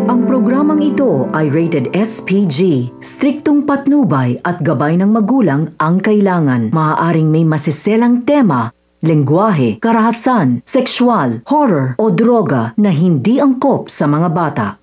Ang programang ito ay rated SPG. Striktong patnubay at gabay ng magulang ang kailangan. Maaaring may masiselang tema, lengguwahe, karahasan, sexual, horror o droga na hindi angkop sa mga bata.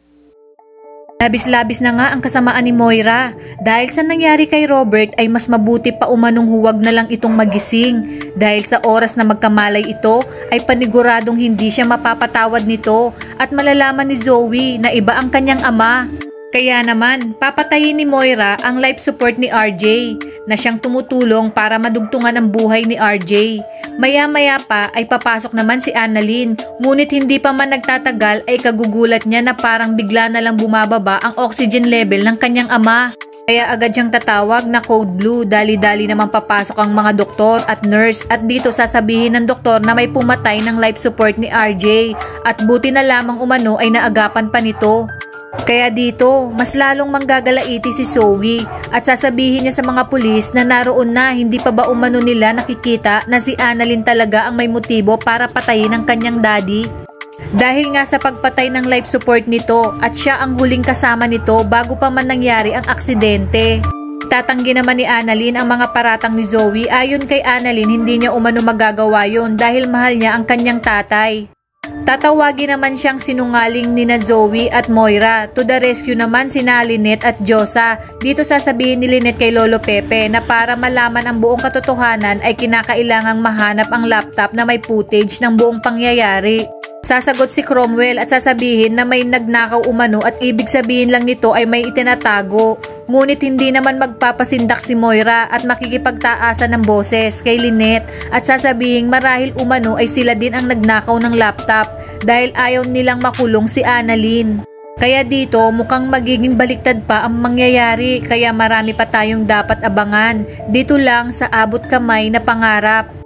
Labis-labis na nga ang kasamaan ni Moira. Dahil sa nangyari kay Robert ay mas mabuti pa umanong huwag na lang itong magising. Dahil sa oras na magkamalay ito ay paniguradong hindi siya mapapatawad nito at malalaman ni Zoe na iba ang kanyang ama. Kaya naman, papatayin ni Moira ang life support ni RJ na siyang tumutulong para madugtungan ang buhay ni RJ. Maya-maya pa ay papasok naman si Annalyn, ngunit hindi pa man nagtatagal ay kagugulat niya na parang bigla na lang bumababa ang oxygen level ng kanyang ama. Kaya agad siyang tatawag na code blue, dali-dali naman papasok ang mga doktor at nurse at dito sasabihin ng doktor na may pumatay ng life support ni RJ at buti na lamang umano ay naagapan pa nito. Kaya dito, mas lalong manggagalaiti si Zoe at sasabihin niya sa mga pulis na naroon na hindi pa ba umano nila nakikita na si Annalyn talaga ang may motibo para patayin ang kanyang daddy. Dahil nga sa pagpatay ng life support nito at siya ang huling kasama nito bago pa man nangyari ang aksidente. Tatanggi naman ni Annalyn ang mga paratang ni Zoe. Ayon kay Annalyn, hindi niya umano magagawa yon dahil mahal niya ang kanyang tatay. Tatawagin naman siyang sinungaling ni na Zoe at Moira. To the rescue naman sina Lynette at Josa. Dito sasabihin ni Lynette kay Lolo Pepe na para malaman ang buong katotohanan ay kinakailangang mahanap ang laptop na may footage ng buong pangyayari. Sasagot si Cromwell at sasabihin na may nagnakaw umano at ibig sabihin lang nito ay may itinatago. Ngunit hindi naman magpapasindak si Moira at makikipagtaasan ng boses kay Lynette at sasabihin marahil umano ay sila din ang nagnakaw ng laptop dahil ayaw nilang makulong si Annalyn. Kaya dito mukhang magiging baliktad pa ang mangyayari kaya marami pa tayong dapat abangan. Dito lang sa Abot Kamay na Pangarap.